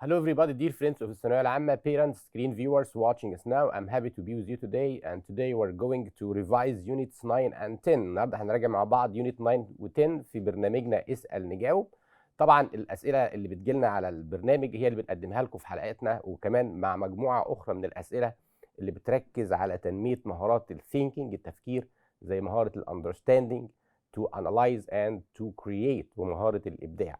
Hello everybody, dear friends of الثانوية العامة, parents, screen viewers watching us now. I'm happy to be with you today, and today we're going to revise units 9 and 10. النهارده هنراجع مع بعض unit 9 و 10 في برنامجنا اسأل نجاوب. طبعا الأسئلة اللي بتجيلنا على البرنامج هي اللي بنقدمها لكم في حلقاتنا، وكمان مع مجموعة أخرى من الأسئلة اللي بتركز على تنمية مهارات الثينكينج، التفكير، زي مهارة الاندرستاندينج، to analyze and to create، ومهارة الإبداع.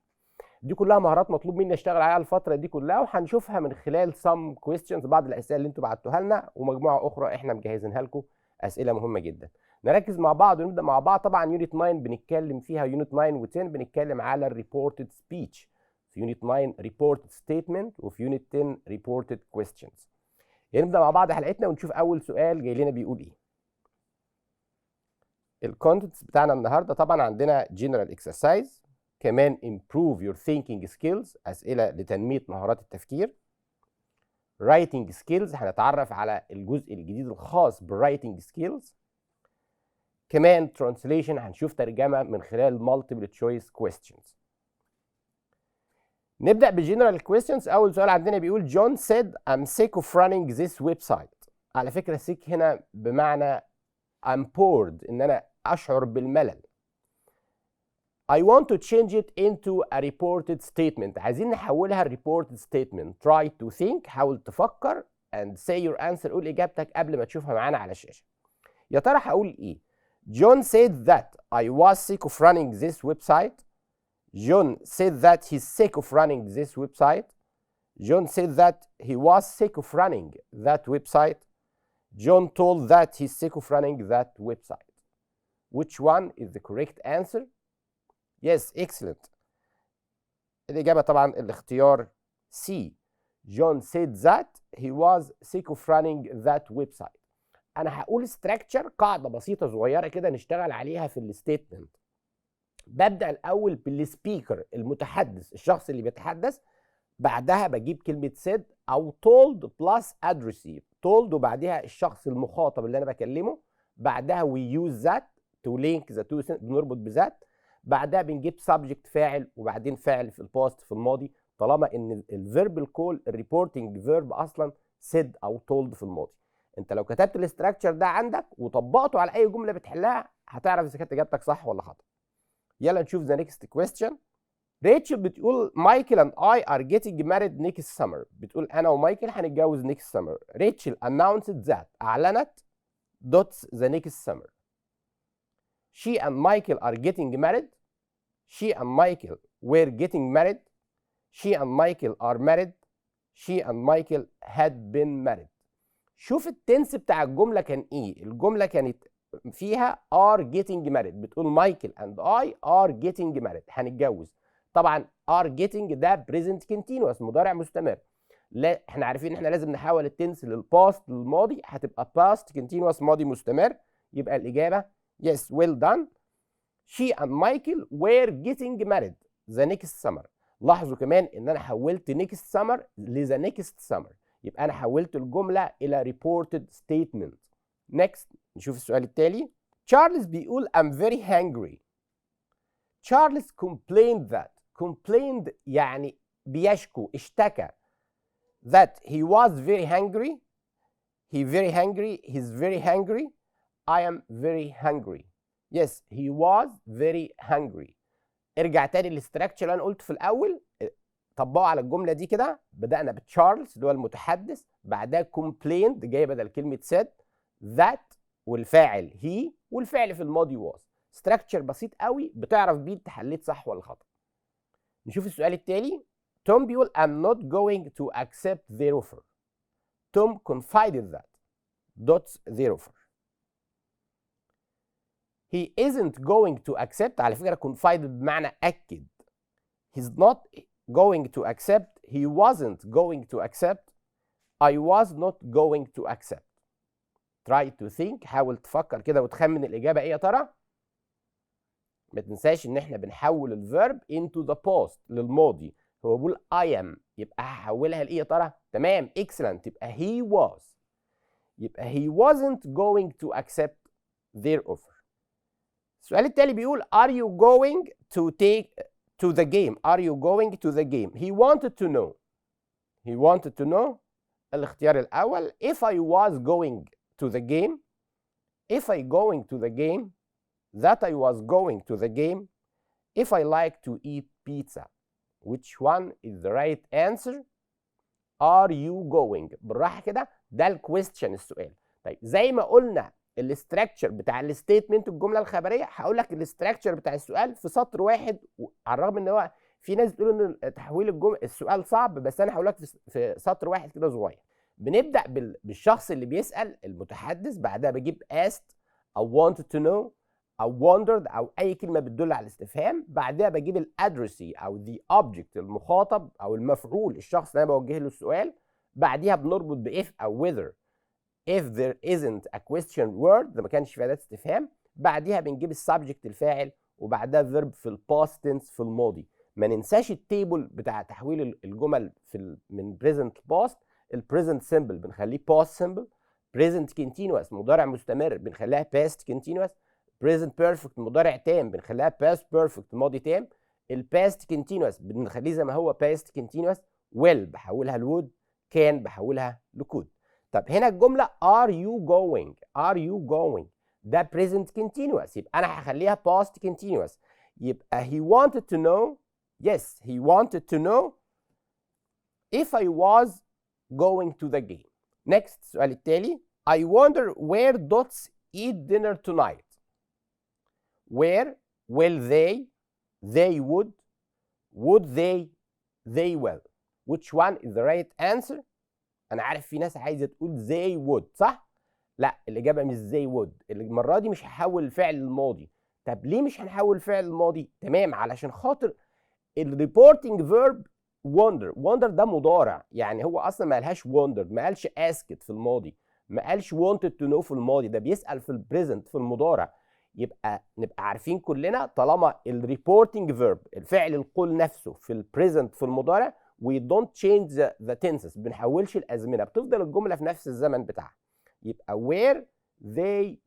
دي كلها مهارات مطلوب مني اشتغل عليها الفتره دي كلها، وهنشوفها من خلال some questions، بعض الاسئله اللي انتوا بعتوها لنا، ومجموعه اخرى احنا مجهزينها لكم اسئله مهمه جدا. نركز مع بعض ونبدا مع بعض. طبعا يونت 9 بنتكلم فيها، يونت 9 و 10 بنتكلم على الريبورتد سبيتش. في يونت 9 ريبورتد ستيتمنت، وفي يونت 10 ريبورتد كويستشنز. يعني نبدا مع بعض حلقتنا ونشوف اول سؤال جاي لنا بيقول ايه. الكونتنتس بتاعنا النهارده طبعا عندنا جنرال اكسرسايز، كمان improve your thinking skills، أسئلة لتنمية مهارات التفكير. writing skills، هنتعرف على الجزء الجديد الخاص بالwriting skills. كمان translation، هنشوف ترجمة من خلال multiple choice questions. نبدأ بالجنرال questions. أول سؤال عندنا بيقول John said I'm sick of running this website. على فكرة sick هنا بمعنى I'm bored، إن أنا أشعر بالملل. I want to change it into a reported statement. عايزين نحولها reported statement. Try to think، حاول تفكر، and say your answer، قول إجابتك قبل ما تشوفها معانا على الشاشة. يا ترى هقول إيه؟ John said that I was sick of running this website. John said that he's sick of running this website. John said that he was sick of running that website. John told that he's sick of running that website. Which one is the correct answer? Yes, excellent. الإجابة طبعا الاختيار C. John said that he was sick of running that website. أنا هقول structure، قاعدة بسيطة صغيرة كده نشتغل عليها في الستيتمنت. ببدأ الأول بالسبيكر، المتحدث، الشخص اللي بيتحدث. بعدها بجيب كلمة said أو told plus addressee. told وبعدها الشخص المخاطب اللي أنا بكلمه. بعدها we use that to link the two، بنربط بذات. بعدها بنجيب سبجكت فاعل، وبعدين فاعل في الباست في الماضي، طالما ان الفيرب كول الريبورتنج فيرب اصلا سيد او تولد في الماضي. انت لو كتبت الاستراكشر ده عندك وطبقته على اي جمله بتحلها هتعرف اذا كانت اجابتك صح ولا خطا. يلا نشوف ذا نيكست كويستشن. ريتشل بتقول مايكل اند اي ار جيتنج ماريد نيكست سمر. بتقول انا ومايكل هنتجوز نيكست سمر. ريتشل announced that، اعلنت دوتس ذا نيكست سمر. She and Michael are getting married. She and Michael were getting married. She and Michael are married. She and Michael had been married. شوف التنس بتاع الجملة كان ايه. الجملة كانت فيها are getting married. بتقول مايكل and I are getting married، هنتجوز. طبعا are getting ده present continuous، مضارع مستمر. لا، احنا عارفين ان احنا لازم نحول التنس للباست، للماضي، هتبقى past continuous، ماضي مستمر. يبقى الإجابة yes, well done. She and Michael were getting married the next summer. لاحظوا كمان ان انا حولت next summer لذا next summer، يبقى انا حولت الجمله الى reported statement. next نشوف السؤال التالي. تشارلز بيقول I'm very hungry. تشارلز complained that. complained يعني بيشكو، اشتكى. that he was very hungry. He very hungry. He's very hungry. I am very hungry. Yes, he was very hungry. ارجع تاني للاستراكشر اللي انا قلته في الاول، طبقه على الجمله دي كده. بدانا بتشارلز اللي هو المتحدث، بعدها complained جايه بدل كلمه said، that والفاعل he، والفعل في الماضي was. استراكشر بسيط قوي بتعرف بيه انت حليت صح ولا خطا. نشوف السؤال التالي. توم بيقول I'm not going to accept their offer. توم confided that dots their offer. He isn't going to accept. على فكرة confided بمعنى أكد. He's not going to accept. He wasn't going to accept. I was not going to accept. Try to think، حاول تفكر كده وتخمن الإجابة إيه يا ترى؟ ما تنساش إن إحنا بنحول الفيرب into the past، للماضي. هو بيقول I am، يبقى هحولها لإيه يا ترى؟ تمام، excellent. يبقى he was. يبقى he wasn't going to accept their offer. السؤال التالي بيقول are you going to take to the game. Are you going to the game? He wanted to know. he wanted to know. الاختيار الأول if I was going to the game, if I going to the game, that I was going to the game, if I like to eat pizza. Which one is the right answer? Are you going؟ بالراحة كده، ده الكويستشن السؤال. طيب زي ما قلنا الاستراكشر بتاع الستيتمنت الجملة الخبرية، هقول لك الاستراكشر بتاع السؤال في سطر واحد، على الرغم ان هو في ناس بتقول ان تحويل السؤال صعب، بس انا هقول لك في سطر واحد كده صغير. بنبدأ بالشخص اللي بيسأل المتحدث، بعدها بجيب asked أو wanted to know أو wondered أو أي كلمة بتدل على الاستفهام، بعدها بجيب الادرسي أو the object المخاطب أو المفعول، الشخص اللي أنا بوجه له السؤال، بعديها بنربط ب if أو whether if there isn't a question word، ده ما كانش في أداة استفهام، بعديها بنجيب السبجكت الفاعل، وبعدها verb في الباست تنس في الماضي. ما ننساش التيبل بتاع تحويل الجمل من present past. البريزنت سمبل بنخليه باست سمبل، بريزنت كونتينوس مضارع مستمر بنخليها باست كونتينوس، بريزنت بيرفكت مضارع تام بنخليها باست بيرفكت ماضي تام، الباست كونتينوس بنخليه زي ما هو باست كونتينوس، ويل بحولها لوود، كان بحولها لكود. طب هنا الجمله are you going، are you going ده present continuous، يبقى انا هخليها past continuous. يبقى he wanted to know، yes he wanted to know if I was going to the game. Next السؤال التالي I wonder where dots eat dinner tonight. Where will they would they will. Which one is the right answer؟ أنا عارف في ناس عايزة تقول they would، صح؟ لا، الإجابة مش they would. المرة دي مش هحول الفعل الماضي. طب ليه مش هنحول الفعل الماضي؟ تمام، علشان خاطر الريبورتنج فيرب wonder ده مضارع، يعني هو اصلا ما قالهاش wondered، ما قالش asked في الماضي، ما قالش wanted to know في الماضي، ده بيسأل في البريزنت في المضارع. يبقى نبقى عارفين كلنا طالما الريبورتنج فيرب الفعل القول نفسه في البريزنت في المضارع we don't change the tenses، بنحولش الازمنه، بتفضل الجمله في نفس الزمن بتاعها. يبقى where they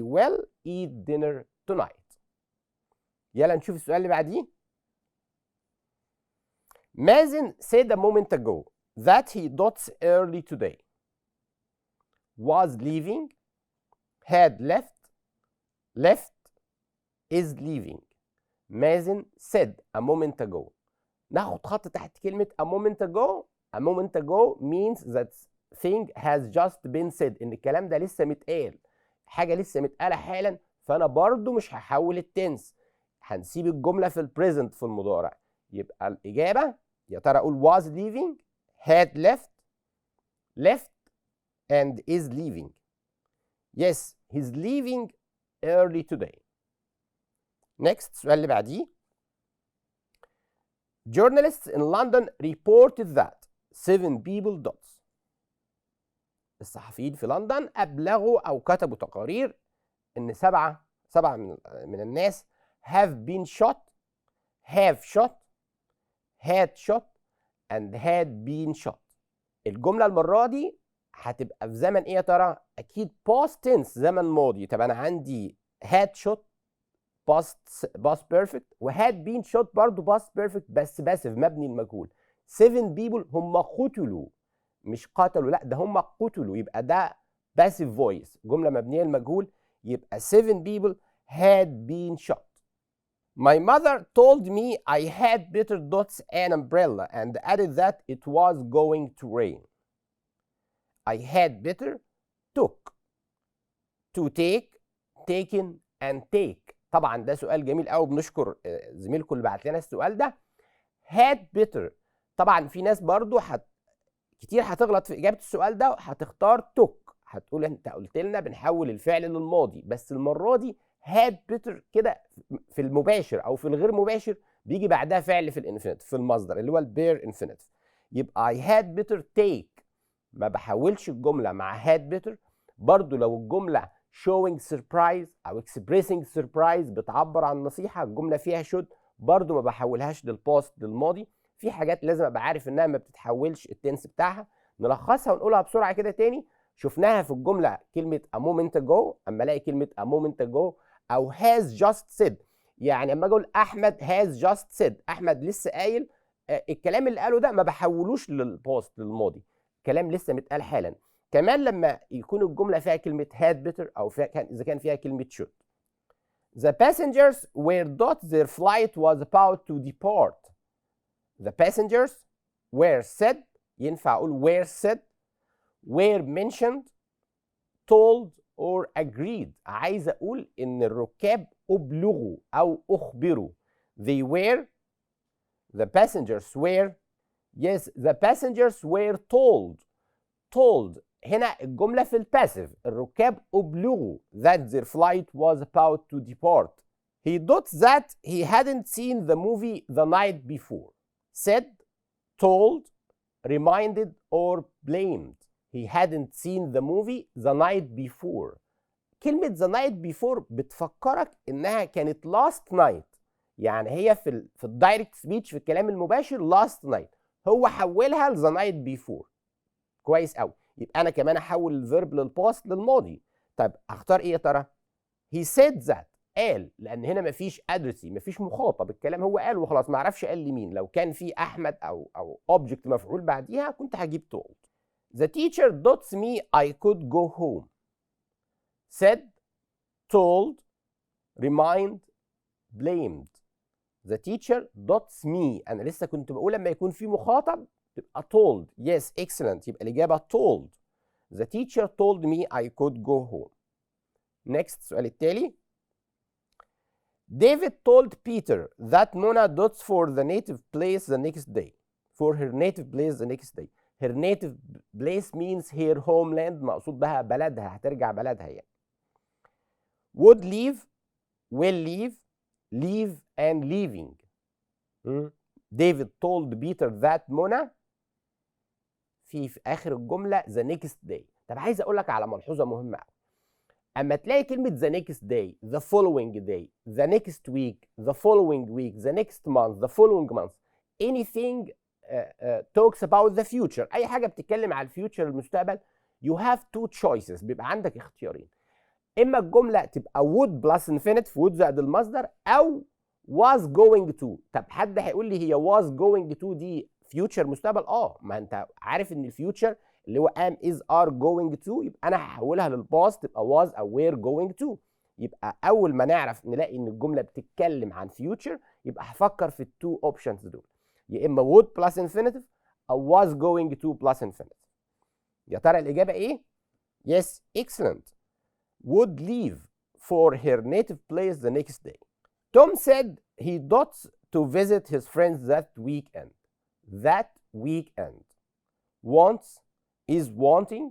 will eat dinner tonight. يلا نشوف السؤال اللي بعديه. مازن said a moment ago that he dots early today. Was leaving, had left, is leaving. مازن said a moment ago. ناخد خط تحت كلمة a moment ago. A moment ago means that thing has just been said، إن الكلام ده لسه متقال، حاجة لسه متقالة حالا، فأنا برضو مش هحول التنس، هنسيب الجملة في البريزنت في المضارع. يبقى الإجابة يا ترى أقول was leaving، had left and is leaving. Yes, he's leaving early today. Next السؤال اللي بعديه. Journalists in London reported that 7 people dots. الصحفيين في لندن أبلغوا أو كتبوا تقارير إن سبعة من الناس have been shot، have shot، had shot and had been shot. الجملة المرة دي هتبقى في زمن ايه يا ترى؟ اكيد past tense، زمن ماضي. طب انا عندي had shot past perfect، و had been shot برضو past perfect بس باسف مبني المجهول. 7 people هم قتلوا، مش قتلوا، لا ده هم قتلوا، يبقى ده passive voice، جملة مبنية المجهول، يبقى 7 people had been shot. My mother told me I had better dots an umbrella and added that it was going to rain. I had better took، to take، taken and take. طبعا ده سؤال جميل قوي، بنشكر زميلكم اللي بعت لنا السؤال ده. had better، طبعا في ناس برضو كتير هتغلط في اجابه السؤال ده، هتختار took، هتقول انت قلت لنا بنحول الفعل للماضي، بس المره دي had better كده في المباشر او في الغير مباشر بيجي بعدها فعل في الانفينيتيف في المصدر اللي هو البير انفينيتيف. يبقى I had better take، ما بحولش الجمله مع had better. برضو لو الجمله showing surprise او expressing surprise بتعبر عن نصيحه، الجمله فيها should، برضو ما بحولهاش للباست للماضي. في حاجات لازم ابقى عارف انها ما بتتحولش التنس بتاعها، نلخصها ونقولها بسرعه كده تاني. شفناها في الجمله كلمه a moment ago، اما الاقي كلمه a moment ago او has just said، يعني اما اقول احمد has just said، احمد لسه قايل الكلام اللي قاله ده ما بحولوش للباست للماضي، كلام لسه متقال حالا. كمان لما يكون الجمله فيها كلمه had better او اذا كان فيها كلمه should. The passengers were thought their flight was about to depart. The passengers were said، ينفع اقول were said، were mentioned، told or agreed. عايز اقول ان الركاب ابلغوا او اخبروا. They were، the passengers were، yes the passengers were told. told هنا الجملة في الباسيف، الركاب أبلغوا that their flight was about to depart. He thought that he hadn't seen the movie the night before. Said, told, reminded or blamed. He hadn't seen the movie the night before. كلمة the night before بتفكرك إنها كانت last night، يعني هي في الدايركت سبيتش في الكلام المباشر last night، هو حولها ل the night before. كويس قوي. يبقى انا كمان احول الفيرب للباست للماضي. طيب اختار ايه يا ترى؟ he said that، قال، لان هنا مفيش ادرسي، مفيش مخاطب، الكلام هو قال وخلاص، ما اعرفش قال لمين. لو كان في احمد او اوبجكت مفعول بعديها كنت هجيب told. the teacher taught me I could go home. said، told، remind، blamed. the teacher taught me، انا لسه كنت بقول لما يكون في مخاطب تبقى told. yes excellent، يبقى الإجابة told. the teacher told me I could go home. next السؤال التالي. David told Peter that Mona dots for the native place the next day. for her native place the next day. her native place means her homeland، مقصود بها بلدها، هترجع بلدها يعني. would leave، will leave، leave and leaving. David told Peter that Mona في اخر الجمله the next day. طب عايز اقول لك على ملحوظه مهمه قوي. اما تلاقي كلمه the next day، the following day، the next week، the following week، the next month، the following month، anything talks about the future، اي حاجه بتتكلم على الفيوتشر المستقبل، you have two choices، بيبقى عندك اختيارين. اما الجمله تبقى would plus infinitive، would زائد المصدر، او was going to. طب حد هيقول لي هي was going to دي فيوتشر مستقبل؟ ما انت عارف ان الفيوتشر اللي هو am is are going to، يبقى انا هحولها للباست تبقى was او were going to. يبقى اول ما نعرف نلاقي ان الجمله بتتكلم عن فيوتشر يبقى هفكر في التو اوبشنز دول، يا اما would plus infinitive او was going to plus infinitive. يا ترى الاجابه ايه؟ yes excellent، would leave for her native place the next day. Tom said he dots to visit his friends that weekend. that weekend. wants is wanting،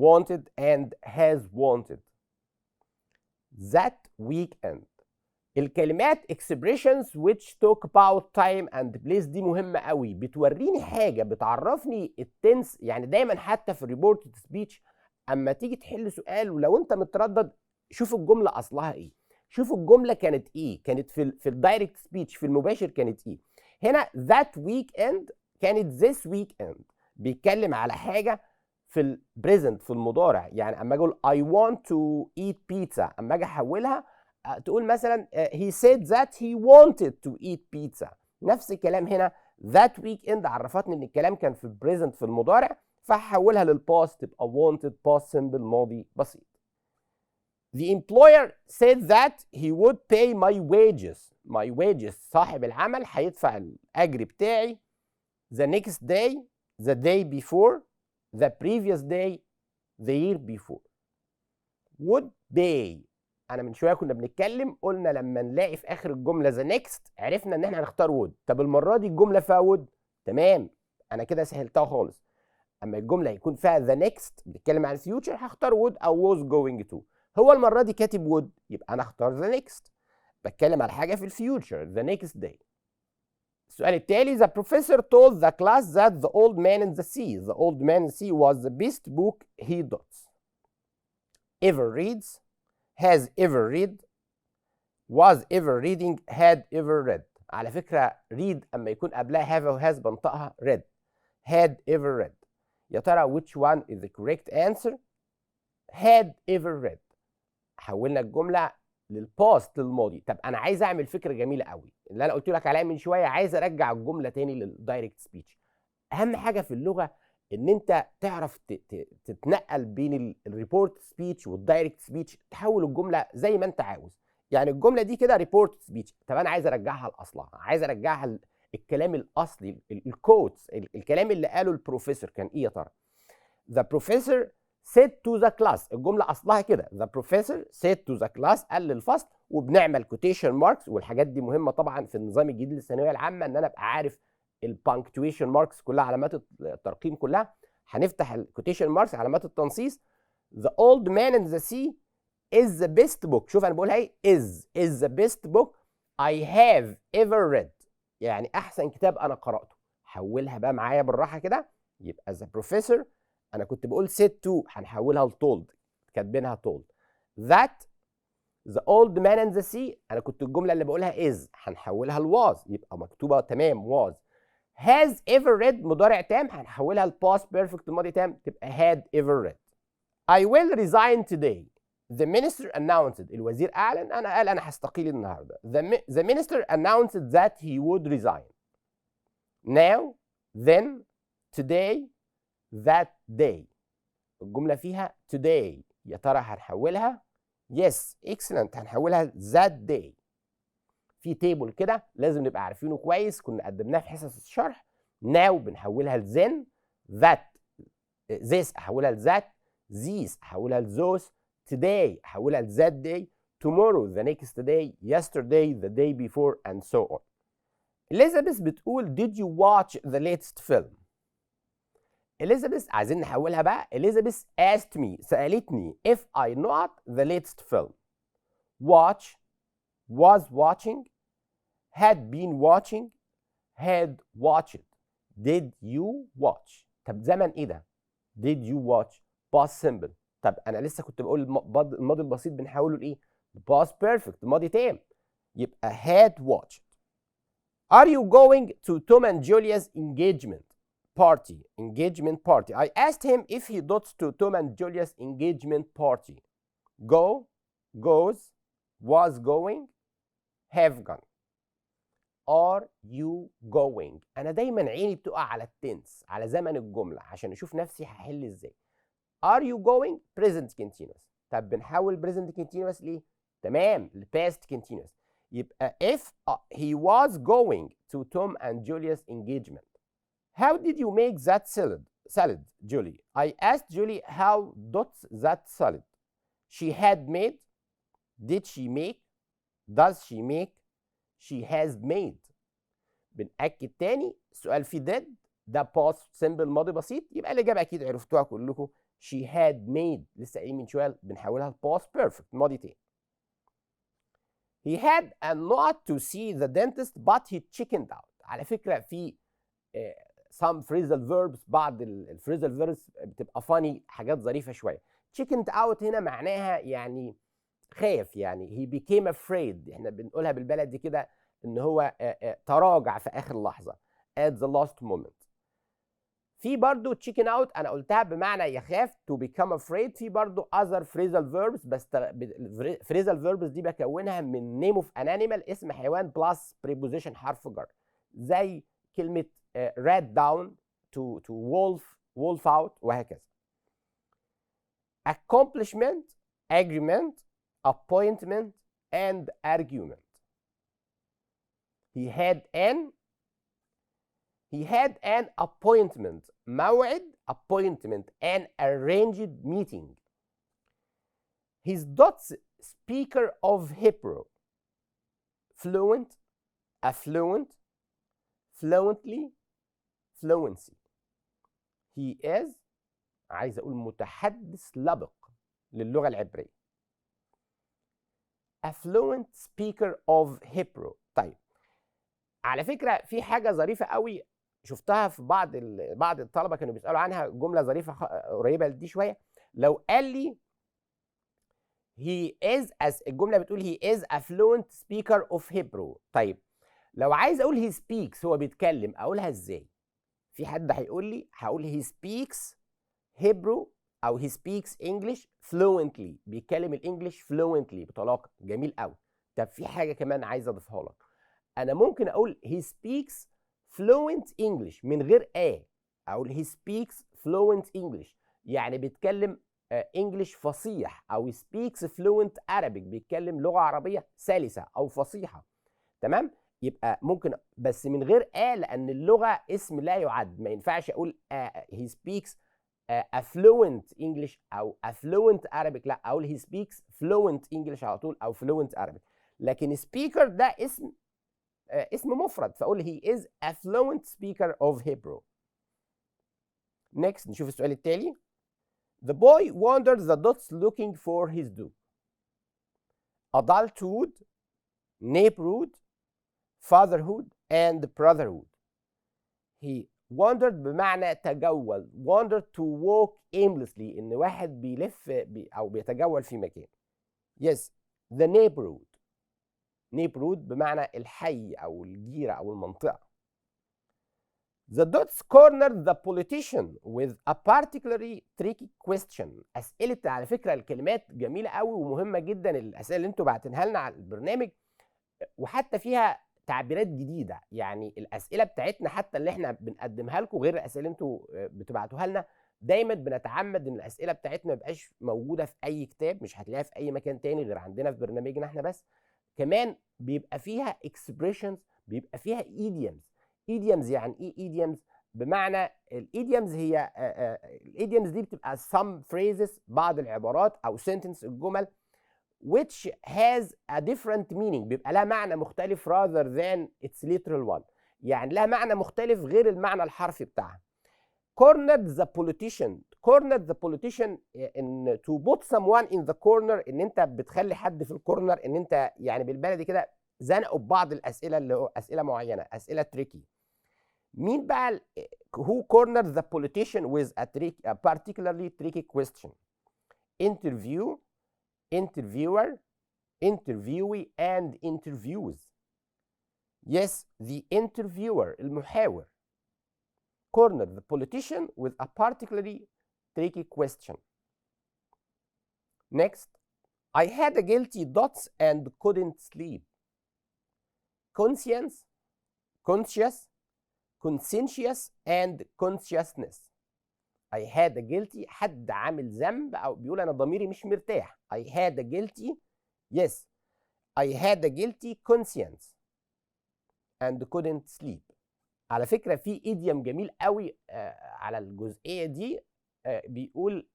wanted and has wanted. that weekend. الكلمات expressions which talk about time and place دي مهمة قوي، بتوريني حاجة، بتعرفني التنس. يعني دايما حتى في الريبورتد سبيتش اما تيجي تحل سؤال ولو انت متردد، شوف الجملة اصلها ايه، شوف الجملة كانت ايه، كانت في الدايركت سبيتش في المباشر كانت ايه. هنا that weekend كانت this weekend، بيتكلم على حاجة في البريزنت في المضارع. يعني اما اقول I want to eat pizza، اما اجي احولها تقول مثلا he said that he wanted to eat pizza. نفس الكلام هنا that weekend عرفتني ان الكلام كان في البريزنت في المضارع، فهحولها للباست تبقى wanted past simple ماضي بسيط. The employer said that he would pay my wages. my wages صاحب العمل هيدفع الأجر بتاعي the next day، the day before، the previous day، the year before. would pay، أنا من شوية كنا بنتكلم قلنا لما نلاقي في آخر الجملة the next عرفنا إن إحنا هنختار would. طب المرة دي الجملة فيها would، تمام، أنا كده سهلتها خالص. أما الجملة يكون فيها the next بنتكلم عن الفيوتشر هختار would أو was going to. هو المرة دي كاتب would، يبقى أنا هختار the next، بتكلم على حاجة في الفيوتشر the next day. السؤال التالي. The professor told the class that the old man in the sea. The old man in the sea was the best book he does. ever reads، has ever read، was ever reading، had ever read. على فكرة read أما يكون قبلها have أو has بنطقها read. had ever read. يا ترى which one is the correct answer؟ had ever read. حولنا الجملة للباست للماضي. طب انا عايز اعمل فكره جميله قوي اللي انا قلت لك عليها من شويه، عايز ارجع الجمله تاني للدايركت سبيتش. اهم حاجه في اللغه ان انت تعرف تتنقل بين الريبورت سبيتش والدايركت سبيتش، تحول الجمله زي ما انت عاوز. يعني الجمله دي كده ريبورت سبيتش، طب انا عايز ارجعها لاصلها، عايز ارجعها الكلام الاصلي، الكوتس، الكلام اللي قاله البروفيسور كان ايه يا ترى؟ The professor said to the class، الجمله اصلها كده the professor said to the class، قال للفصل، وبنعمل كوتيشن ماركس، والحاجات دي مهمه طبعا في النظام الجديد للثانويه العامه ان انا ابقى عارف البانكتويشن ماركس كلها، علامات الترقيم كلها. هنفتح الكوتيشن ماركس علامات التنصيص. The old man in the sea is the best book، شوف انا بقولها ايه، is the best book I have ever read، يعني احسن كتاب انا قراته. حولها بقى معايا بالراحه كده، يبقى the professor، انا كنت بقول said to، هنحولها لتولد، كاتبينها told. that the old man in the sea، انا كنت الجمله اللي بقولها is، هنحولها لwas، يبقى مكتوبه تمام was. has ever read مضارع تام، هنحولها لpast perfect الماضي تام، تبقى had ever read. I will resign today. The minister announced، الوزير اعلن، قال انا هستقيل النهارده. The minister announced that he would resign. Now، then، today، that day. الجمله فيها today، يا ترى هنحولها؟ yes excellent، هنحولها that day. في تيبل كده لازم نبقى عارفينه كويس، كنا قدمناه في حصص الشرح. now بنحولها لzen، that this احولها لذات، these احولها لthose، today احولها لthat day، tomorrow the next day، yesterday the day before and so on. Elizabeth بتقول did you watch the latest film؟ Elizabeth عايزين نحولها بقى. Elizabeth asked me، سألتني if I not the latest film. watch، was watching، had been watching، had watched. did you watch؟ طب زمن ايه ده؟ did you watch past simple. طب انا لسه كنت بقول الماضي البسيط بنحوله لايه؟ past perfect الماضي تام، يبقى had watched. Are you going to Tom and Julia's engagement party? Engagement party. I asked him if he goes to Tom and Julia's engagement party. Go، goes، was going، have gone. Are you going؟ أنا دايما عيني بتقع على التنس، على زمن الجملة، عشان أشوف نفسي هحل إزاي. Are you going؟ present continuous. طب بنحول present continuous ليه؟ تمام، ل past continuous. يبقى if he was going to Tom and Julia's engagement. How did you make that salad, Julie? I asked Julie how does that salad. She had made. Did she make؟ does she make؟ she has made. بنأكد تاني، السؤال فيه did، ده past simple ماضي بسيط، يبقى الإجابة أكيد عرفتوها كلكم. she had made، لسه قايلين من شوية بنحولها ل past perfect ماضي تاني. He had a not to see the dentist but he chickened out. على فكرة في some phrasal verbs، بعض الفريزال verbs بتبقى funny، حاجات ظريفة شوية. chickened out هنا معناها يعني خاف، يعني he became afraid، احنا بنقولها بالبلدي كده ان هو تراجع في اخر لحظه at the last moment. في برضو chicken out انا قلتها بمعنى يخاف to become afraid. في برضو other phrasal verbs، بس phrasal verbs دي بكونها من name of an animal، اسم حيوان plus preposition حرف جر، زي كلمه rat down to wolf out وهكذا. accomplishment، agreement، appointment and argument. He had an appointment، موعد، appointment، an arranged meeting. His daughter's speaker of Hebrew. fluent، affluent، fluently، fluency. He is، عايز اقول متحدث لبق للغة العبرية. a fluent speaker of Hebrew. طيب على فكرة في حاجة ظريفة قوي شفتها في بعض الطلبة كانوا بيسألوا عنها، جملة ظريفة قريبة لدي شوية. لو قال لي he is as، الجملة بتقول he is a fluent speaker of Hebrew. طيب لو عايز اقول he speaks، هو بيتكلم، اقولها ازاي؟ في حد هيقول لي هقول he speaks Hebrew أو he speaks English fluently، بيتكلم الإنجليش fluently بطلاقة. جميل قوي. طب في حاجة كمان عايز أضيفها لك. أنا ممكن أقول he speaks fluent English من غير أقول he speaks fluent English، يعني بيتكلم انجليش فصيح، او speaks fluent Arabic، بيتكلم لغه عربيه سلسه او فصيحه. تمام؟ يبقى ممكن بس من غير لان اللغه اسم لا يعد، ما ينفعش اقول he speaks a fluent English او a fluent Arabic، لا اقول he speaks fluent English على طول او fluent Arabic. لكن speaker ده اسم مفرد، فاقول he is a fluent speaker of Hebrew. next نشوف السؤال التالي. The boy wandered the dots looking for his due. Adulthood, neighborhood, fatherhood, and brotherhood. He wandered بمعنى تجول. wandered to walk aimlessly، إن واحد بيلف أو بيتجول في مكان. Yes, the neighborhood. neighborhood بمعنى الحي أو الجيرة أو المنطقة. The dots cornered the politician with a particularly tricky question. أسئلة على فكرة الكلمات جميلة قوي ومهمة جدا، الأسئلة اللي انتوا بعتنها لنا على البرنامج، وحتى فيها تعبيرات جديدة. يعني الأسئلة بتاعتنا حتى اللي احنا بنقدمها لكم غير الأسئلة اللي انتوا بتبعتوها لنا، دايما بنتعمد ان الأسئلة بتاعتنا ما تبقاش موجودة في أي كتاب، مش هتلاقيها في أي مكان تاني غير عندنا في برنامجنا احنا بس. كمان بيبقى فيها expressions، بيبقى فيها idioms. idioms يعني ايه idioms؟ بمعنى الايديومز هي الايديومز دي بتبقى some phrases، بعض العبارات او sentence، الجمل which has a different meaning، بيبقى لها معنى مختلف rather than its literal one، يعني لها معنى مختلف غير المعنى الحرفي بتاعها. cornered the politician. cornered the politician ان to put someone in the corner، ان انت بتخلي حد في الكورنر، ان انت يعني بالبلدي كده زنقوا ببعض الاسئله اللي هو اسئله معينه، اسئله تريكي. مين بقى who cornered the politician with a particularly tricky question؟ interview، interviewer، interviewee and interviews. yes, the interviewer المحاور cornered the politician with a particularly tricky question. next, I had a guilty dots and couldn't sleep. conscience، conscious، conscientious and consciousness. I had a guilty، حد عامل ذنب او بيقول انا ضميري مش مرتاح. I had a guilty، yes I had a guilty conscience and couldn't sleep. على فكرة في idiom جميل قوي على الجزئية دي، بيقول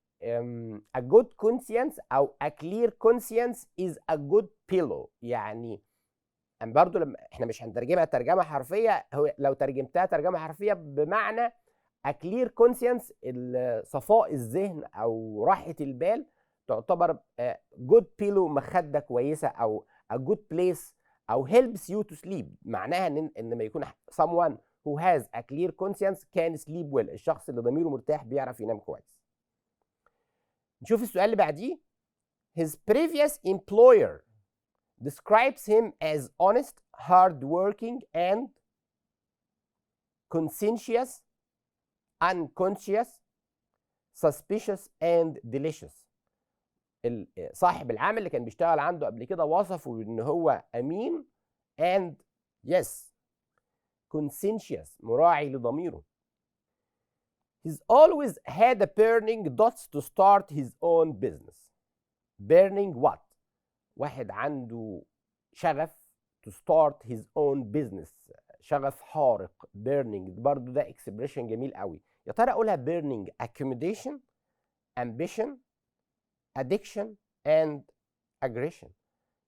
a good conscience او a clear conscience is a good pillow. يعني برضو لما احنا مش هنترجمها ترجمه حرفيه، هو لو ترجمتها ترجمه حرفيه بمعنى a clear conscience، صفاء الذهن او راحه البال، تعتبر good pillow، مخده كويسه، او a good place، او helps you to sleep. معناها ان لما يكون someone who has a clear conscience can sleep well، الشخص اللي ضميره مرتاح بيعرف ينام كويس. نشوف السؤال اللي بعديه. his previous employer describes him as honest, hardworking, and conscientious, unconscious, suspicious, and delicious. صاحب العمل اللي كان بيشتغل عنده قبل كده وصفه ان هو امين and yes conscientious، مراعي لضميره. He's always had a burning dots to start his own business. burning what؟ واحد عنده شغف to start his own business، شغف حارق. burning برضو ده expression جميل قوي. يا ترى اقولها burning accommodation، ambition، addiction and aggression.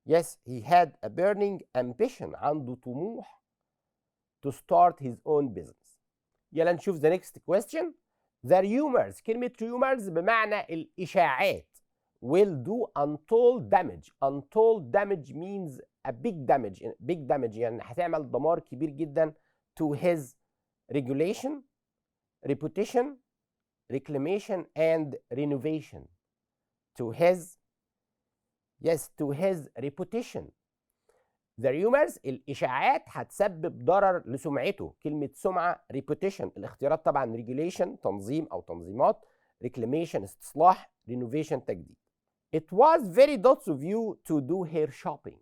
yes, he had a burning ambition، عنده طموح to start his own business. يلا نشوف the next question. the rumors، كلمة rumors بمعنى الإشاعات will do untold damage. untold damage means a big damage. big damage يعني هتعمل دمار كبير جدا to his regulation، reputation، reclamation and renovation. to his yes to his reputation. the rumors الإشاعات هتسبب ضرر لسمعته. كلمة سمعة reputation. الاختيارات طبعا regulation تنظيم أو تنظيمات، reclamation استصلاح، renovation تجديد. It was very lots of you to do hair shopping.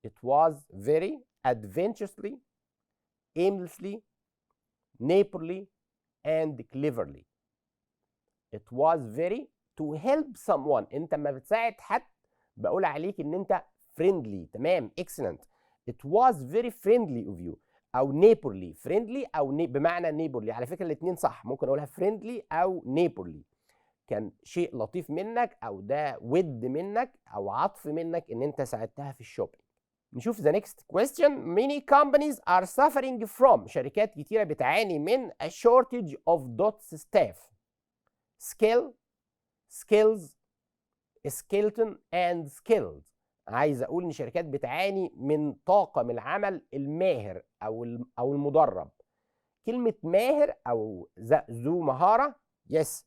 It was very adventurously, aimlessly, neighborly, and cleverly. It was very to help someone. انت لما بتساعد حد بقول عليك ان انت friendly. تمام، excellent. It was very friendly of you. او neighborly. friendly او بمعنى neighborly. على فكره الاثنين صح، ممكن اقولها friendly او neighborly. كان شيء لطيف منك، او ده ود منك، او عطف منك ان انت ساعدتها في الشوبينج. نشوف the next question. Many companies are suffering from. شركات كتيرة بتعاني من a shortage of dots staff. skill, skills, skeleton and skilled. عايز اقول ان شركات بتعاني من طاقم العمل الماهر او المدرب. كلمة ماهر او ذو مهارة. yes.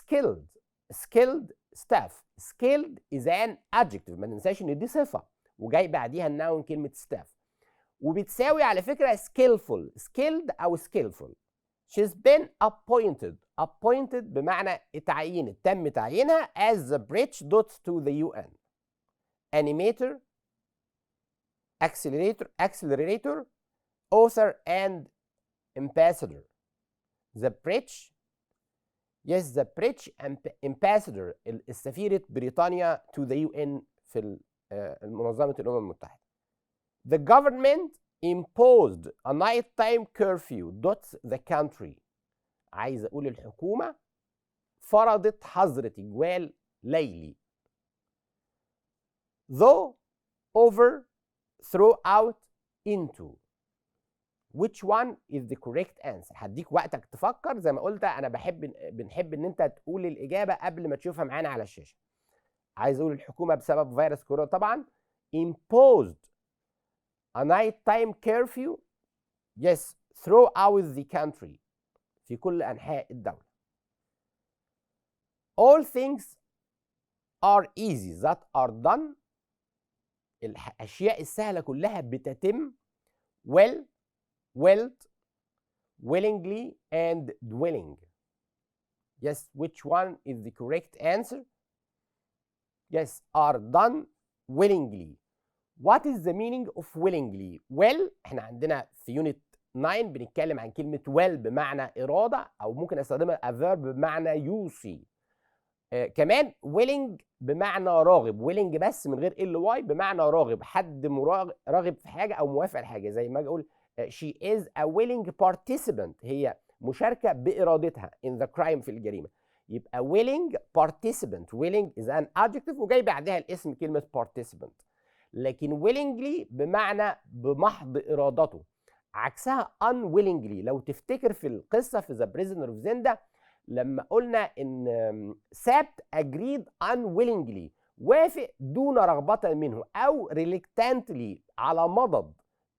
skilled, skilled staff. skilled is an adjective. ما ننساش ان دي صفة وجاي بعديها الناون كلمة staff، وبتساوي على فكرة skillful. skilled أو skillful. She's been appointed. appointed بمعنى اتعينت، تم تعيينها as the bridge dot to the UN. animator, accelerator, author and ambassador. the bridge. yes, the bridge ambassador. السفيرة بريطانيا to the UN في منظمة الأمم المتحدة. The government imposed a nighttime curfew dots the country. عايز أقول الحكومة فرضت حظر تجوال ليلي. Though, over, throughout, into. Which one is the correct answer؟ هديك وقتك تفكر. زي ما قلت أنا بنحب إن أنت تقول الإجابة قبل ما تشوفها معانا على الشاشة. عايز اقول الحكومه بسبب فيروس كورونا طبعا. imposed a nighttime curfew. yes, throughout the country. في كل انحاء الدوله. all things are easy that are done. الاشياء السهله كلها بتتم well, willed, willingly and dwelling. yes, which one is the correct answer؟ yes, are done willingly. What is the meaning of willingly؟ well احنا عندنا في يونت 9 بنتكلم عن كلمة well بمعنى إرادة، أو ممكن أستخدمها a verb بمعنى يوصي. كمان willing بمعنى راغب. willing بس من غير ly بمعنى راغب، حد راغب في حاجة أو موافق على حاجة. زي ما أجي أقول she is a willing participant. هي مشاركة بإرادتها in the crime في الجريمة. يبقى willing participant. willing is an adjective وجاي بعدها الاسم كلمة participant. لكن willingly بمعنى بمحض إرادته. عكسها unwillingly. لو تفتكر في القصة في The Prisoner of Zenda لما قلنا إن سابت agreed unwillingly، وافق دون رغبة منه، أو reluctantly على مضض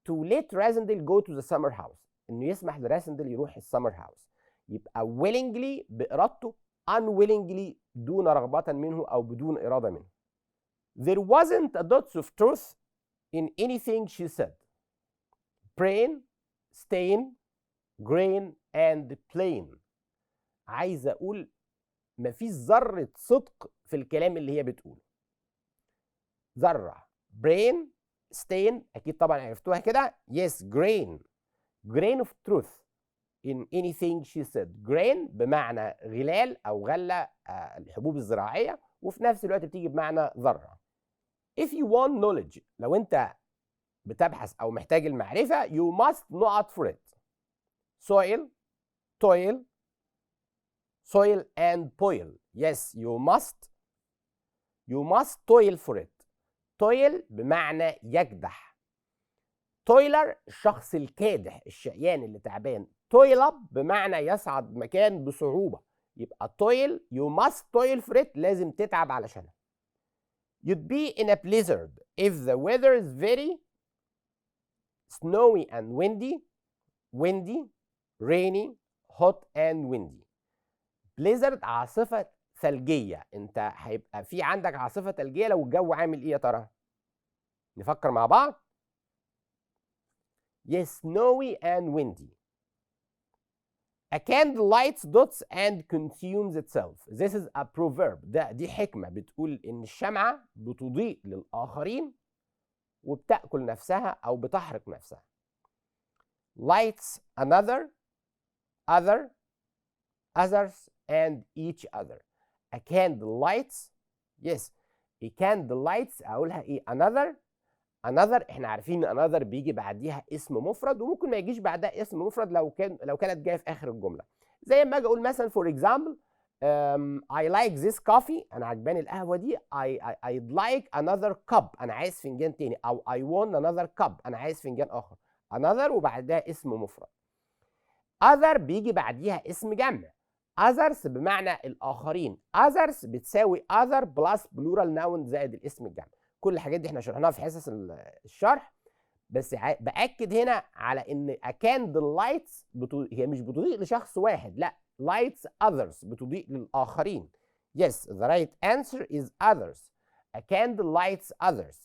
to let راسندل go to the summer house، إنه يسمح لراسندل يروح السمر هاوس. يبقى willingly بإرادته، unwillingly دون رغبة منه أو بدون إرادة منه. There wasn't a dot of truth in anything she said. Brain, stain, grain and plain. عايز أقول مفيش ذرة صدق في الكلام اللي هي بتقوله. ذرة. brain, stain أكيد طبعا عرفتوها كده. yes, grain of truth in anything she said. grain بمعنى غلال أو غلة الحبوب الزراعية، وفي نفس الوقت بتيجي بمعنى ذرة. if you want knowledge، لو أنت بتبحث أو محتاج المعرفة you must not for it. soil, toil, soil and toil. yes, you must toil for it. toil بمعنى يكدح. toiler الشخص الكادح الشقيان اللي تعبان. toil up بمعنى يصعد مكان بصعوبة. يبقى toil you must toil for it لازم تتعب علشانها. you'd be in a blizzard if the weather is very snowy and windy, rainy, hot and windy. blizzard عاصفة ثلجية. انت هيبقى في عندك عاصفة ثلجية لو الجو عامل ايه يا ترى؟ نفكر مع بعض. yes, snowy and windy. A candle lights dots and consumes itself. This is a proverb. دي حكمة بتقول إن الشمعة بتضيء للآخرين وبتأكل نفسها أو بتحرق نفسها. Lights another, other, others, and each other. A candle lights, yes. A candle lights أقولها إيه؟ another. another احنا عارفين ان another بيجي بعديها اسم مفرد وممكن ما يجيش بعدها اسم مفرد لو كانت جايه في اخر الجمله. زي ما اجي اقول مثلا for example I like this coffee، انا عجباني القهوه دي. I'd like another cup، انا عايز فنجان تاني. او I want another cup، انا عايز فنجان اخر. another وبعدها اسم مفرد. other بيجي بعديها اسم جمع. others بمعنى الاخرين. others بتساوي other plus plural noun زائد الاسم الجمع. كل الحاجات دي احنا شرحناها في حصص الشرح، بس باكد هنا على ان a candle lights هي مش بتضيء لشخص واحد، لا، lights others بتضيء للاخرين. yes the right answer is others. a candle lights others.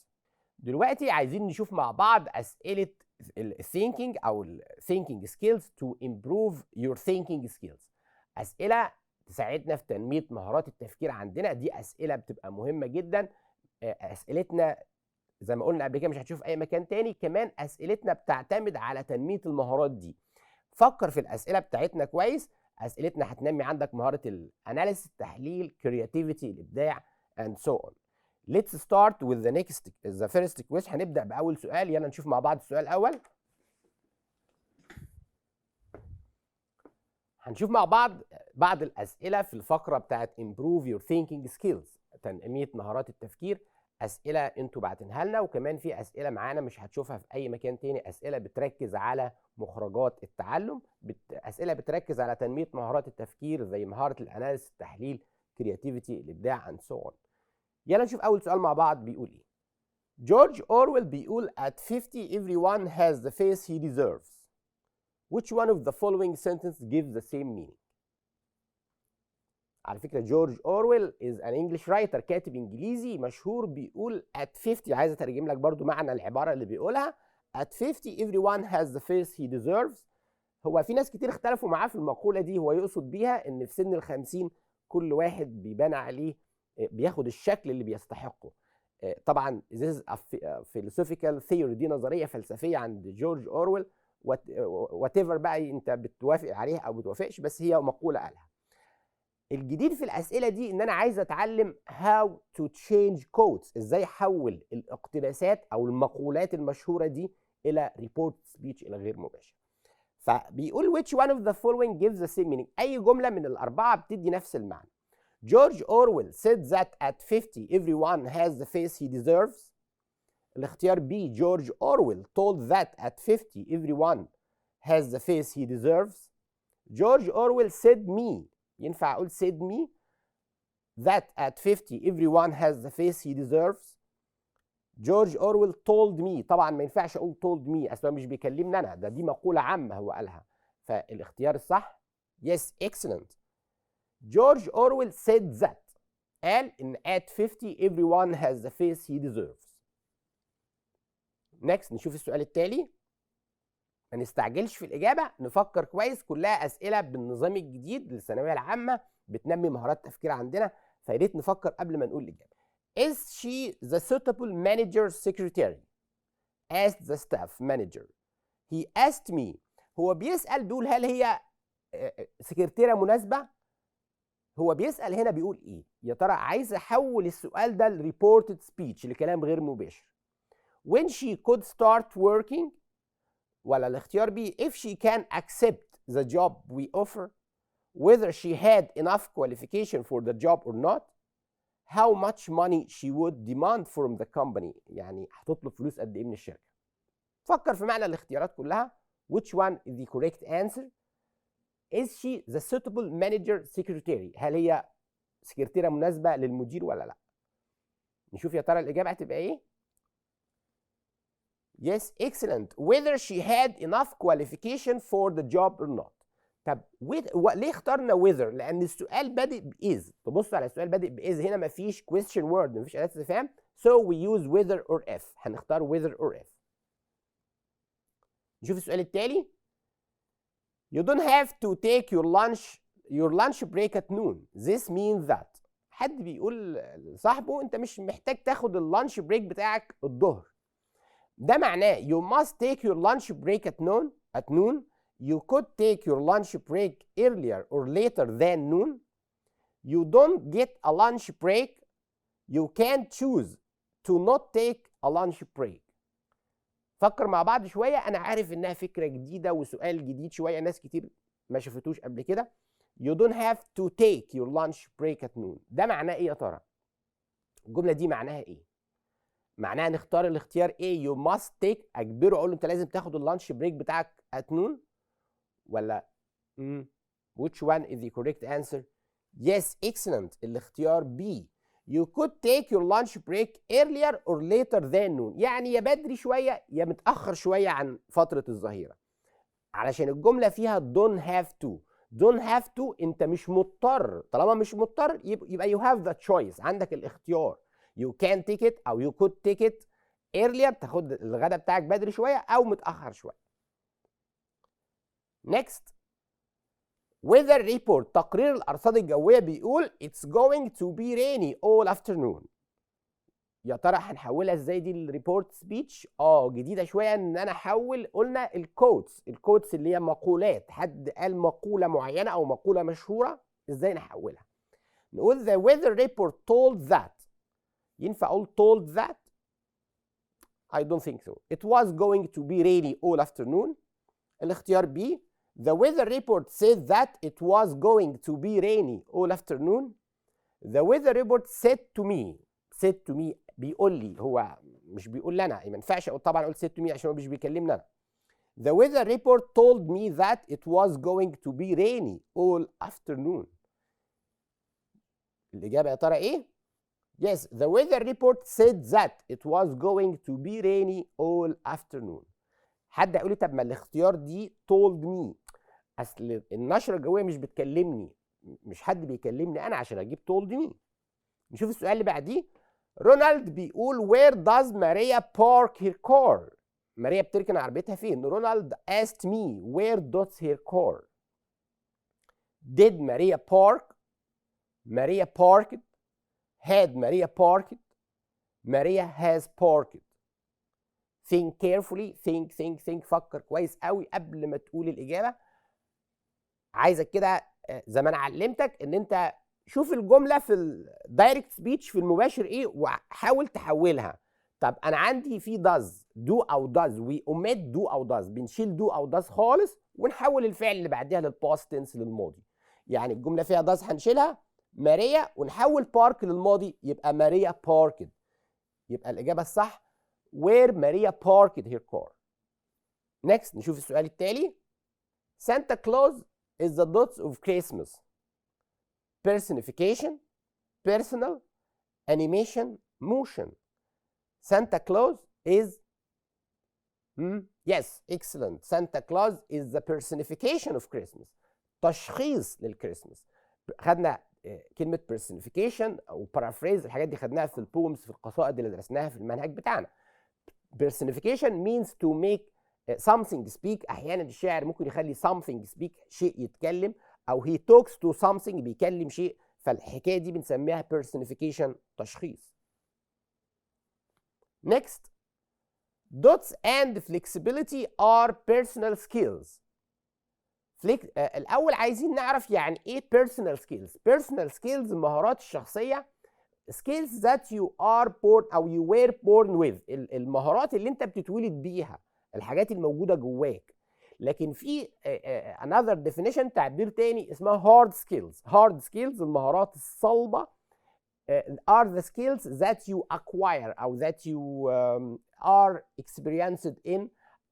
دلوقتي عايزين نشوف مع بعض اسئله thinking او thinking skills to improve your thinking skills. اسئله تساعدنا في تنميه مهارات التفكير عندنا. دي اسئله بتبقى مهمه جدا. اسئلتنا زي ما قلنا قبل كده مش هتشوف اي مكان تاني. كمان اسئلتنا بتعتمد على تنميه المهارات دي. فكر في الاسئله بتاعتنا كويس. اسئلتنا هتنمي عندك مهاره الاناليسيس، التحليل، كرياتيفيتي، الابداع and so on. Let's start with the first question. هنبدا باول سؤال. يلا نشوف مع بعض السؤال الاول. هنشوف مع بعض الاسئله في الفقره بتاعت improve your thinking skills، تنميه مهارات التفكير. اسئله انتوا باعتينها لنا، وكمان في اسئله معانا مش هتشوفها في اي مكان تاني. اسئله بتركز على مخرجات التعلم، اسئله بتركز على تنميه مهارات التفكير زي مهاره الاناليسيس، التحليل، كرياتيفيتي، الابداع and so on. يلا نشوف اول سؤال مع بعض بيقول ايه. جورج اورويل بيقول at 50 everyone has the face he deserves. Which one of the following sentence gives the same meaning? على فكرة جورج اورويل is an English writer، كاتب انجليزي مشهور، بيقول at 50. عايز اترجم لك برضو معنى العبارة اللي بيقولها. at 50 everyone has the face he deserves. هو في ناس كتير اختلفوا معاه في المقولة دي. هو يقصد بيها ان في سن ال50 كل واحد بيبان عليه بياخد الشكل اللي بيستحقه. طبعا this is a philosophical theory، دي نظرية فلسفية عند جورج اورويل. whatever بقى انت بتوافق عليها او بتوافقش، بس هي مقولة قالها. الجديد في الاسئله دي ان انا عايز اتعلم how to change quotes، ازاي احول الاقتباسات او المقولات المشهوره دي الى report speech، الى غير مباشر. فبيقول which one of the following gives the same meaning. اي جمله من الاربعه بتدي نفس المعنى. جورج اورويل said that at 50 everyone has the face he deserves. الاختيار B جورج اورويل told that at 50 everyone has the face he deserves. جورج اورويل said me، ينفع اقول said me that at 50 everyone has the face he deserves. جورج اورويل told me، طبعا ما ينفعش اقول told me، اصلا مش بيكلمني انا، دي مقوله عامه هو قالها. فالاختيار الصح yes excellent. جورج اورويل said that، قال ان at 50 everyone has the face he deserves. next نشوف السؤال التالي. ما نستعجلش في الإجابة، نفكر كويس. كلها أسئلة بالنظام الجديد للثانوية العامة بتنمي مهارات التفكير عندنا، فيا ريت نفكر قبل ما نقول الإجابة. Is she the suitable manager secretary? Asked the staff manager. He asked me. هو بيسأل بيقول هل هي سكرتيرة مناسبة؟ هو بيسأل هنا بيقول إيه؟ يا ترى عايز أحول السؤال ده لريبورتد سبيتش، لكلام غير مباشر. When she could start working، ولا الاختيار B if she can accept the job we offer, whether she had enough qualification for the job or not, how much money she would demand from the company، يعني هتطلب فلوس قد ايه من الشركه. فكر في معنى الاختيارات كلها. which one is the correct answer. is she the suitable manager secretary، هل هي سكرتيره مناسبه للمدير ولا لا. نشوف يا ترى الاجابه هتبقى ايه. Yes excellent. whether she had enough qualification for the job or not. طب ليه اخترنا whether؟ لأن السؤال بادئ بإز. تبص على السؤال بادئ بإز، هنا مفيش question word، مفيش أداة استفهام. so we use whether or if. هنختار whether or if. نشوف السؤال التالي. You don't have to take your lunch break at noon. This means that. حد بيقول لصاحبه انت مش محتاج تاخد اللانش بريك بتاعك الظهر. ده معناه you must take your lunch break at noon. You could take your lunch break earlier or later than noon. You don't get a lunch break. You can choose to not take a lunch break. فكر مع بعض شوية. أنا عارف إنها فكرة جديدة وسؤال جديد شوية، ناس كتير ما شافتوش قبل كده. You don't have to take your lunch break at noon. ده معناه إيه يا ترى؟ الجملة دي معناها إيه؟ معناها نختار الاختيار A you must take، أجبره أقول له أنت لازم تاخد اللانش بريك بتاعك at noon، ولا which one is the correct answer؟ Yes, excellent. الاختيار B. You could take your lunch break earlier or later than noon. يعني يا بدري شوية يا متأخر شوية عن فترة الظهيرة. علشان الجملة فيها don't have to. Don't have to أنت مش مضطر. طالما مش مضطر يبقى you have the choice. عندك الاختيار. You can take it أو you could take it earlier، تاخد الغداء بتاعك بدري شوية أو متأخر شوية. Next. Weather report. تقرير الأرصاد الجوية بيقول it's going to be rainy all afternoon. يا ترى هنحولها ازاي دي الريبورت سبيتش؟ جديدة شوية ان انا احول. قلنا الكوتس اللي هي مقولات، حد قال مقولة معينة او مقولة مشهورة، ازاي نحولها؟ نقول the weather report told that. ينفع اقول told that؟ I don't think so. It was going to be rainy all afternoon. الاختيار B. The weather report said that it was going to be rainy all afternoon. The weather report said to me بيقول لي، هو مش بيقول لنا، ما ينفعش طبعا اقول said to me عشان هو مش بيكلمنا انا. The weather report told me that it was going to be rainy all afternoon. الإجابة يا ترى إيه؟ Yes, the weather report said that it was going to be rainy all afternoon. حد هيقول لي طب ما الاختيار دي told me، اصل النشره الجويه مش بتكلمني، مش حد بيكلمني انا عشان اجيب told me. نشوف السؤال اللي بعديه. رونالد بيقول where does Maria park her car؟ ماريا بتركن عربيتها فين؟ رونالد asked me where does her car؟ did Maria park؟ Maria parked؟ had Maria parked؟ Maria has parked. think carefully. think فكر كويس قوي قبل ما تقول الإجابة. عايزك كده زي ما انا علمتك ان انت شوف الجمله في الدايركت سبيتش في المباشر ايه وحاول تحولها. طب انا عندي في دو او داز، وي اوميت دو او داز، بنشيل دو او داز خالص ونحول الفعل اللي بعديها للباست تنس للماضي. يعني الجمله فيها داز هنشيلها ماريا ونحول بارك للماضي يبقى ماريا باركد. يبقى الاجابه الصح where Maria parked her car. next نشوف السؤال التالي. Santa Claus is the dots of Christmas. Personification, personal, animation, motion. Santa Claus is yes, excellent. Santa Claus is the personification of Christmas. تشخيص للكريسماس. خدنا كلمة personification أو paraphrase، الحاجات دي خدناها في البومز، في القصائد اللي درسناها في المنهج بتاعنا. Personification means to make something speak. احيانا الشاعر ممكن يخلي something speak، شيء يتكلم، او he talks to something، بيكلم شيء، فالحكايه دي بنسميها personification، تشخيص. next. dots and flexibility are personal skills. الاول عايزين نعرف يعني ايه personal skills. personal skills المهارات الشخصيه. skills that you are born او you were born with، المهارات اللي انت بتتولد بيها، الحاجات الموجوده جواك. لكن في another definition، تعبير تاني اسمها hard skills. hard skills المهارات الصلبه are the skills that you acquire او that you are experienced in